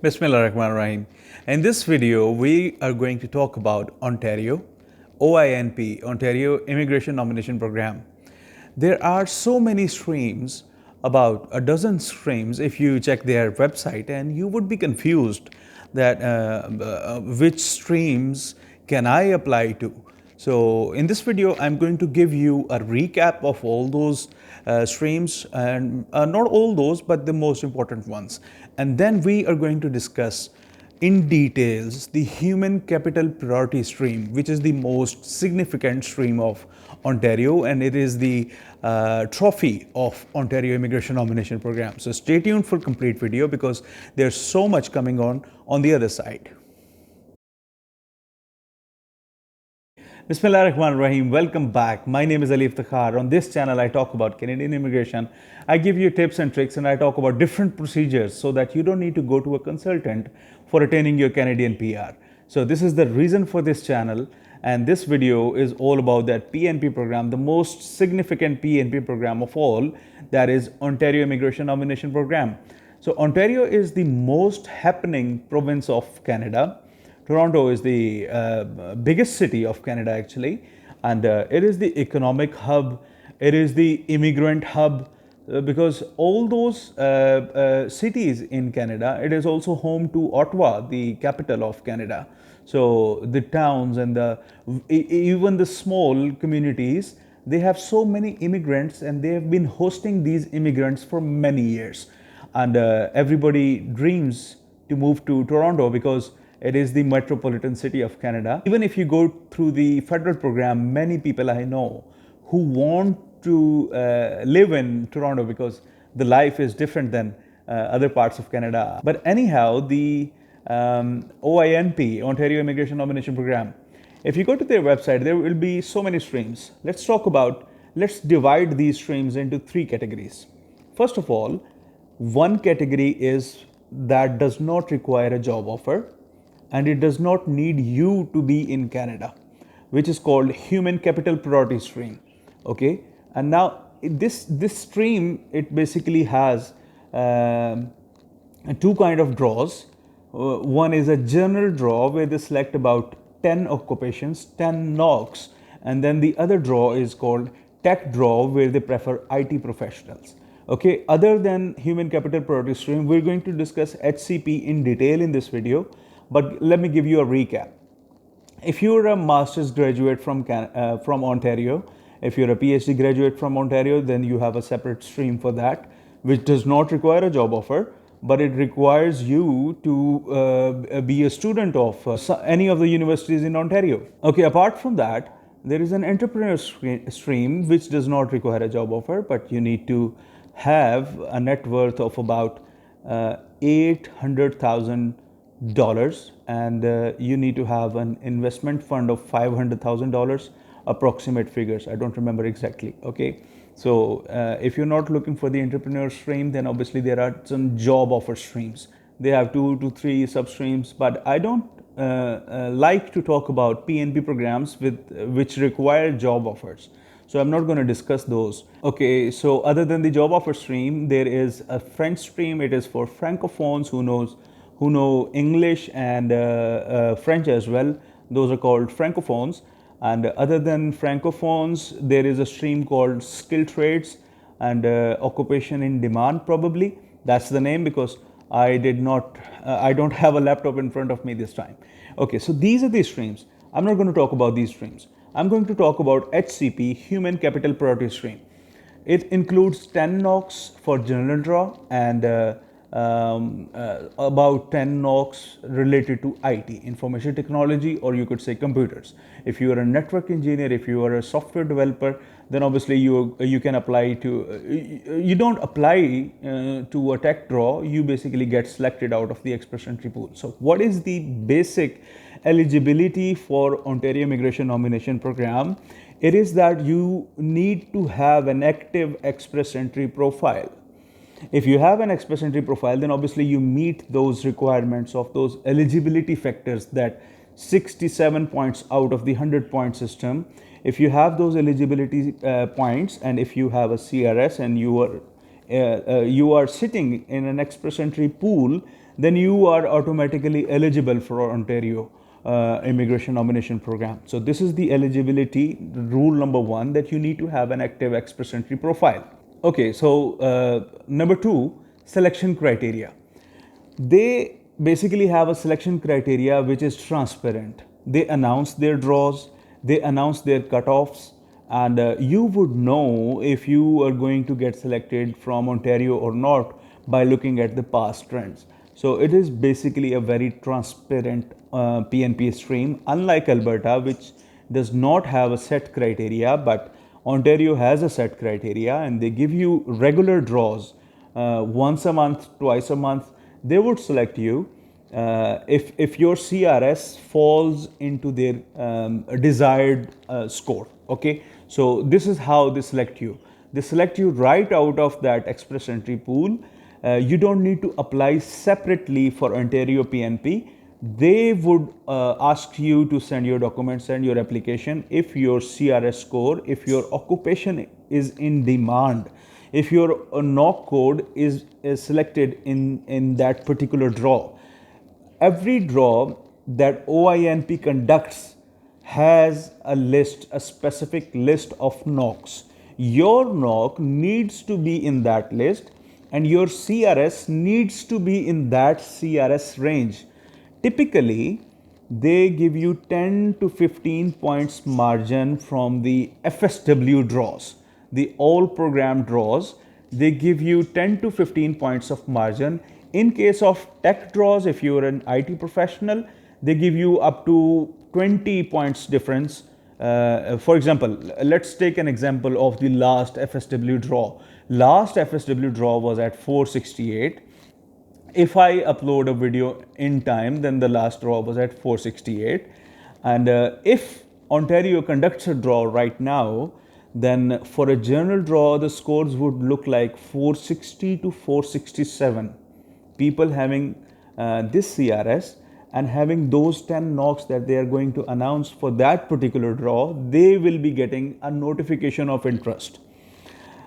Bismillahirrahmanirrahim. In this video, we are going to talk about Ontario, OINP, Ontario Immigration Nomination Program. There are so many streams, about a dozen streams if you check their website, and you would be confused that which streams can I apply to. So in this video, I'm going to give you a recap of all those streams, and not all those, but the most important ones. And then we are going to discuss in details the human capital priority stream, which is the most significant stream of Ontario, and it is the trophy of Ontario Immigration Nomination Program. So stay tuned for complete video because there's so much coming on the other side. Bismillahirrahmanirrahim. Welcome back. My name is Ali Iftikhar. On this channel, I talk about Canadian immigration. I give you tips and tricks, and I talk about different procedures so that you don't need to go to a consultant for attaining your Canadian PR. So this is the reason for this channel, and this video is all about that PNP program, the most significant PNP program of all, that is Ontario Immigration Nomination Program. So Ontario is the most happening province of Canada. Toronto is the biggest city of Canada, actually, and it is the economic hub. It is the immigrant hub because all those cities in Canada, it is also home to Ottawa, the capital of Canada. So the towns and even the small communities, they have so many immigrants, and they have been hosting these immigrants for many years. And everybody dreams to move to Toronto because it is the metropolitan city of Canada. Even if you go through the federal program, many people I know who want to live in Toronto because the life is different than other parts of Canada. But anyhow, the OINP, Ontario Immigration Nomination Program, if you go to their website, there will be so many streams. Let's divide these streams into three categories. First of all, one category is that does not require a job offer, and it does not need you to be in Canada, which is called human capital priority stream. Okay, and now this stream, it basically has two kind of draws. One is a general draw where they select about 10 occupations, 10 knocks, and then the other draw is called tech draw where they prefer IT professionals. Okay, other than human capital priority stream, we're going to discuss HCP in detail in this video. But let me give you a recap. If you're a master's graduate from Ontario, if you're a PhD graduate from Ontario, then you have a separate stream for that, which does not require a job offer, but it requires you to be a student of any of the universities in Ontario. Okay, apart from that, there is an entrepreneur stream which does not require a job offer, but you need to have a net worth of about $800,000, and you need to have an investment fund of $500,000, approximate figures, I don't remember exactly. Okay, so if you're not looking for the entrepreneur stream, then obviously there are some job offer streams. They have 2 to 3 sub streams, but I don't like to talk about PNP programs which require job offers, so I'm not going to discuss those. Okay, so other than the job offer stream, there is a French stream. It is for francophones who know English and French as well. Those are called francophones. And other than francophones, there is a stream called skill trades and occupation in demand, probably. That's the name because I don't have a laptop in front of me this time. Okay, so these are the streams. I'm not going to talk about these streams. I'm going to talk about HCP, Human Capital Priority Stream. It includes 10 knocks for general draw and about 10 knocks related to IT, information technology, or you could say computers. If you are a network engineer, if you are a software developer, then obviously you can apply to, you don't apply to a tech draw, you basically get selected out of the express entry pool. So what is the basic eligibility for Ontario Immigration Nomination Program? It is that you need to have an active express entry profile. If you have an express entry profile, then obviously you meet those requirements of those eligibility factors, that 67 points out of the 100-point system. If you have those eligibility points, and if you have a CRS and you are sitting in an express entry pool, then you are automatically eligible for Ontario immigration nomination program. So this is the eligibility rule number one, that you need to have an active express entry profile. Okay, so number two, selection criteria. They basically have a selection criteria which is transparent. They announce their draws, they announce their cutoffs, and you would know if you are going to get selected from Ontario or not by looking at the past trends. So it is basically a very transparent PNP stream, unlike Alberta, which does not have a set criteria, but Ontario has a set criteria, and they give you regular draws once a month, twice a month. They would select you if your CRS falls into their desired score. Okay, so this is how they select you. They select you right out of that express entry pool. You don't need to apply separately for Ontario PNP. They would ask you to send your documents and your application if your CRS score, if your occupation is in demand, if your knock code is selected in that particular draw. Every draw that OINP conducts has a list, a specific list of knocks. Your knock needs to be in that list, and your CRS needs to be in that CRS range. Typically, they give you 10 to 15 points margin from the FSW draws, the all program draws. They give you 10 to 15 points of margin. In case of tech draws, if you're an IT professional, they give you up to 20 points difference. For example, let's take an example of the last FSW draw. Last FSW draw was at 468. If I upload a video in time, then the last draw was at 468. And if Ontario conducts a draw right now, then for a general draw, the scores would look like 460 to 467. People having this CRS and having those 10 knocks that they are going to announce for that particular draw, they will be getting a notification of interest.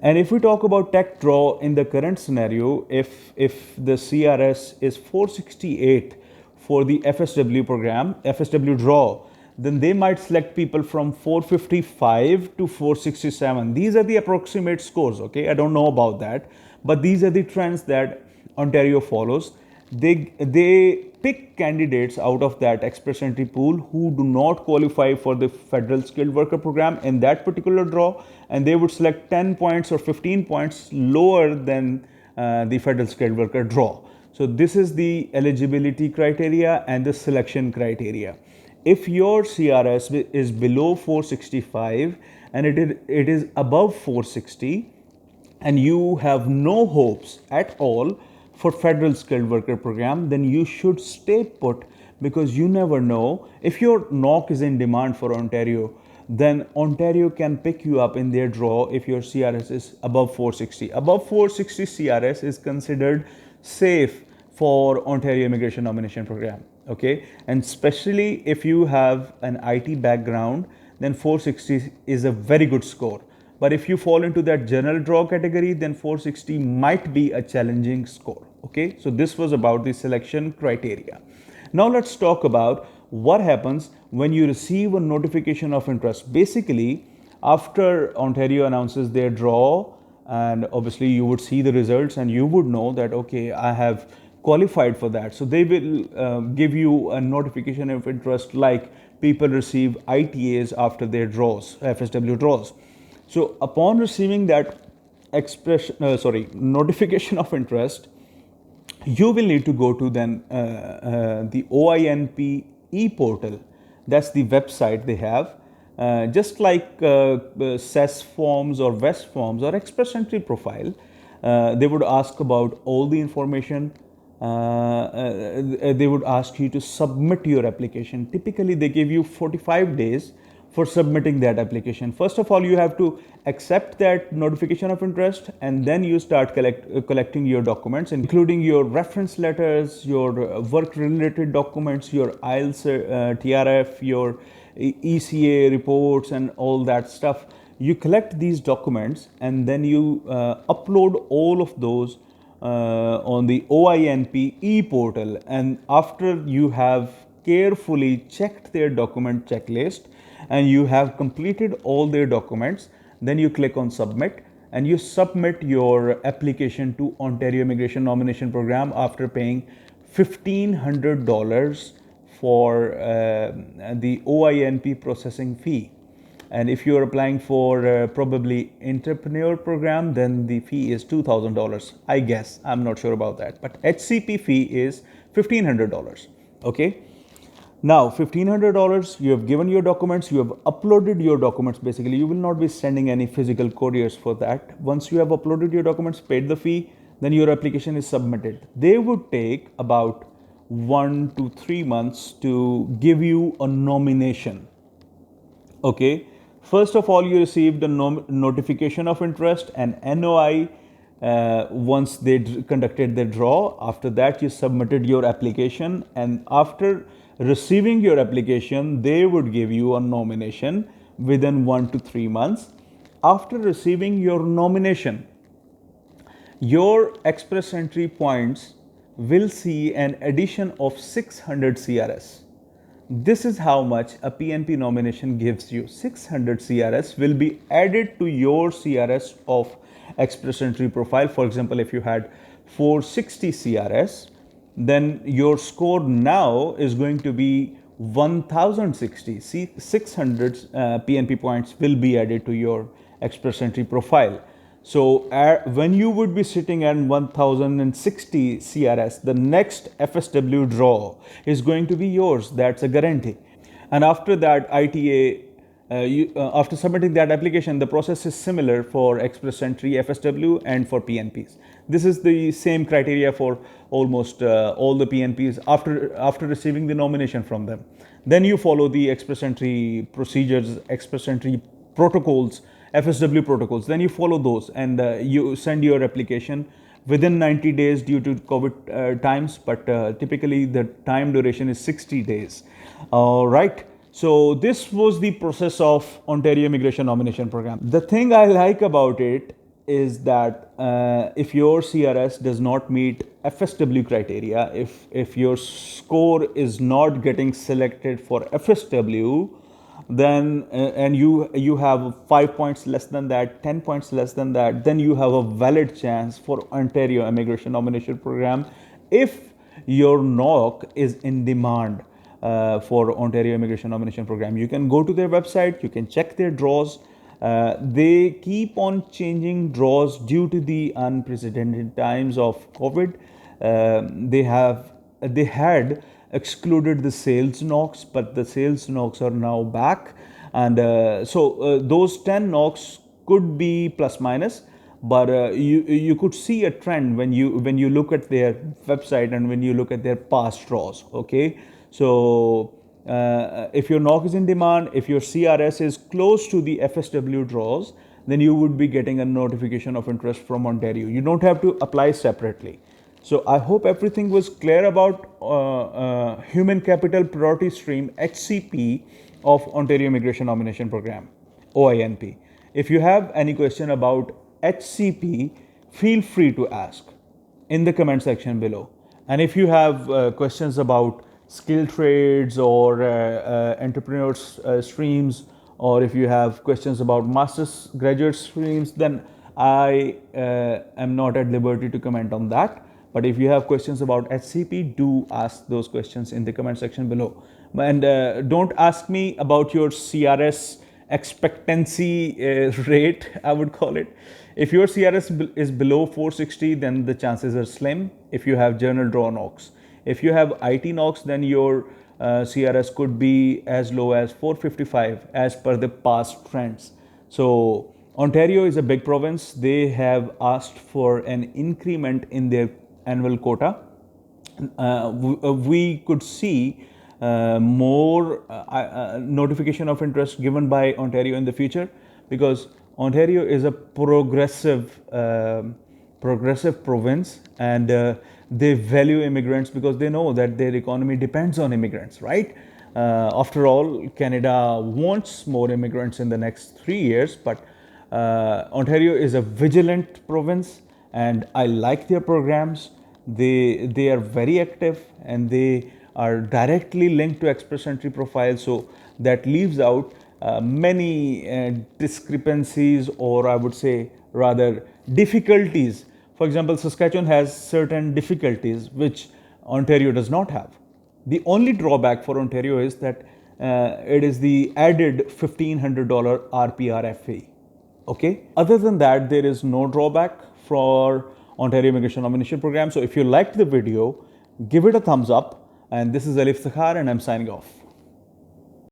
And if we talk about tech draw in the current scenario, if the CRS is 468 for the FSW program, FSW draw, then they might select people from 455 to 467. These are the approximate scores, okay? I don't know about that, but these are the trends that Ontario follows. They pick candidates out of that express entry pool who do not qualify for the federal skilled worker program in that particular draw, and they would select 10 points or 15 points lower than the federal skilled worker draw. So this is the eligibility criteria and the selection criteria. If your CRS is below 465 and it is above 460, and you have no hopes at all for federal skilled worker program, then you should stay put, because you never know. If your knock is in demand for Ontario, then Ontario can pick you up in their draw if your CRS is above 460. Above 460 CRS is considered safe for Ontario immigration nomination program. Okay, and especially if you have an IT background, then 460 is a very good score. But if you fall into that general draw category, then 460 might be a challenging score. Okay, so this was about the selection criteria. Now let's talk about what happens when you receive a notification of interest. Basically, after Ontario announces their draw, and obviously you would see the results and you would know that, okay, I have qualified for that. So they will give you a notification of interest, like people receive ITAs after their draws, FSW draws. So upon receiving that notification of interest, you will need to go to then the OINP e-portal. That's the website they have. Just like CES forms or VEST forms or express entry profile, they would ask about all the information. They would ask you to submit your application. Typically, they give you 45 days for submitting that application. First of all, you have to accept that notification of interest, and then you start collecting your documents, including your reference letters, your work-related documents, your IELTS, TRF, your ECA reports, and all that stuff. You collect these documents, and then you upload all of those on the OINP e-portal, and after you have carefully checked their document checklist and you have completed all their documents, then you click on submit and you submit your application to Ontario Immigration Nomination Program after paying $1,500 for the OINP processing fee. And if you are applying for probably entrepreneur program, then the fee is $2,000. I guess, I'm not sure about that, but HCP fee is $1,500. Okay. Now, $1,500, you have given your documents, you have uploaded your documents. Basically, you will not be sending any physical couriers for that. Once you have uploaded your documents, paid the fee, then your application is submitted. They would take about 1 to 3 months to give you a nomination. Okay. First of all, you received a notification of interest, an NOI, once they conducted the draw. After that, you submitted your application, and after receiving your application, they would give you a nomination within 1 to 3 months. After receiving your nomination, your express entry points will see an addition of 600 CRS. This is how much a PNP nomination gives you. 600 CRS will be added to your CRS of express entry profile. For example, if you had 460 CRS, then your score now is going to be 1060. See, 600 PNP points will be added to your express entry profile. So when you would be sitting at 1060 CRS, the next FSW draw is going to be yours. That's a guarantee. And after that, ITA, after submitting that application, the process is similar for express entry, FSW, and for PNPs. This is the same criteria for almost all the PNPs after receiving the nomination from them. Then you follow the express entry procedures, express entry protocols, FSW protocols. Then you follow those and you send your application within 90 days due to COVID times, but typically the time duration is 60 days. All right. So this was the process of Ontario Immigration Nomination Program. The thing I like about it is that if your CRS does not meet FSW criteria, if your score is not getting selected for FSW, then and you have 5 points less than that, 10 points less than that, then you have a valid chance for Ontario Immigration Nomination Program if your NOC is in demand for Ontario Immigration Nomination Program. You can go to their website, you can check their draws. They keep on changing draws due to the unprecedented times of COVID. They had excluded the sales NOCs, but the sales NOCs are now back, and so those 10 NOCs could be plus minus, but you could see a trend when you look at their website and when you look at their past draws. Okay, so if your NOC is in demand, if your CRS is close to the FSW draws, then you would be getting a notification of interest from Ontario. You don't have to apply separately. So I hope everything was clear about Human Capital Priority Stream HCP of Ontario Immigration Nomination Program, OINP. If you have any question about HCP, feel free to ask in the comment section below. And if you have questions about skilled trades or entrepreneurs streams, or if you have questions about master's graduate streams, then I am not at liberty to comment on that. But if you have questions about HCP, do ask those questions in the comment section below. And don't ask me about your CRS expectancy rate, I would call it. If your CRS is below 460, then the chances are slim if you have journal draw NOCs. If you have IT NOCs, then your CRS could be as low as 455 as per the past trends. So Ontario is a big province. They have asked for an increment in their annual quota. We could see more notification of interest given by Ontario in the future, because Ontario is a progressive province, and they value immigrants because they know that their economy depends on immigrants, right? After all, Canada wants more immigrants in the next 3 years, but Ontario is a vigilant province, and I like their programs. They are very active and they are directly linked to express entry profile, so that leaves out many discrepancies, or I would say rather difficulties. For example, Saskatchewan has certain difficulties which Ontario does not have. The only drawback for Ontario is that it is the added $1,500 RPRF fee. Okay. Other than that, there is no drawback for Ontario Immigration Nomination Program. So if you liked the video, give it a thumbs up. And this is Alif Sakhar, and I'm signing off.